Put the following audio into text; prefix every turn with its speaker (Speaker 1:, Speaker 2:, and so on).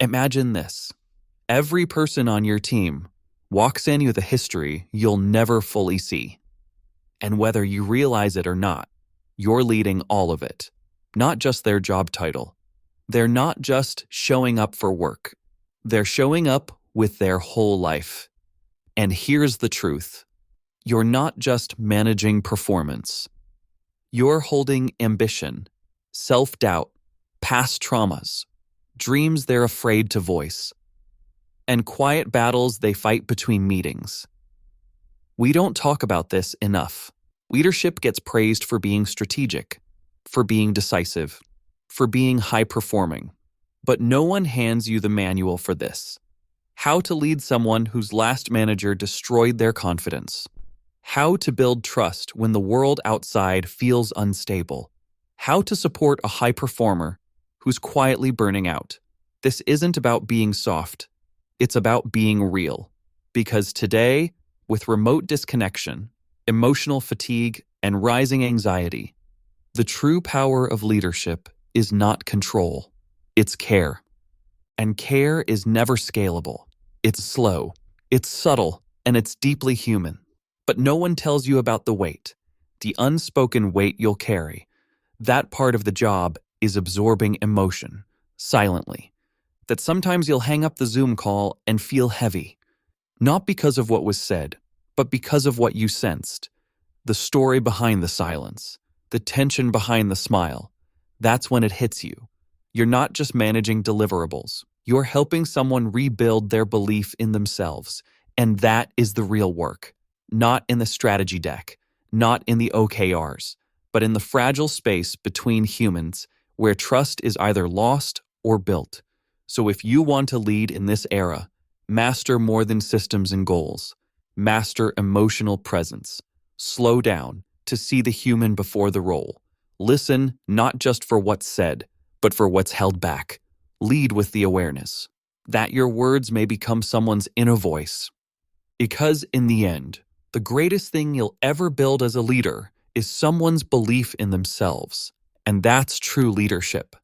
Speaker 1: Imagine this. Every person on your team walks in with a history you'll never fully see. And whether you realize it or not, you're leading all of it, not just their job title. They're not just showing up for work. They're showing up with their whole life. And here's the truth. You're not just managing performance. You're holding ambition, self-doubt, past traumas, dreams they're afraid to voice, and quiet battles they fight between meetings. We don't talk about this enough. Leadership gets praised for being strategic, for being decisive, for being high-performing. But no one hands you the manual for this. How to lead someone whose last manager destroyed their confidence. How to build trust when the world outside feels unstable. How to support a high performer who's quietly burning out. This isn't about being soft. It's about being real. Because today, with remote disconnection, emotional fatigue, and rising anxiety, the true power of leadership is not control. It's care. And care is never scalable. It's slow, it's subtle, and it's deeply human. But no one tells you about the weight, the unspoken weight you'll carry. That part of the job is absorbing emotion, silently. That sometimes you'll hang up the Zoom call and feel heavy. Not because of what was said, but because of what you sensed. The story behind the silence, the tension behind the smile. That's when it hits you. You're not just managing deliverables. You're helping someone rebuild their belief in themselves. And that is the real work. Not in the strategy deck, not in the OKRs, but in the fragile space between humans where trust is either lost or built. So if you want to lead in this era, master more than systems and goals. Master emotional presence. Slow down to see the human before the role. Listen not just for what's said, but for what's held back. Lead with the awareness that your words may become someone's inner voice. Because in the end, the greatest thing you'll ever build as a leader is someone's belief in themselves. And that's true leadership.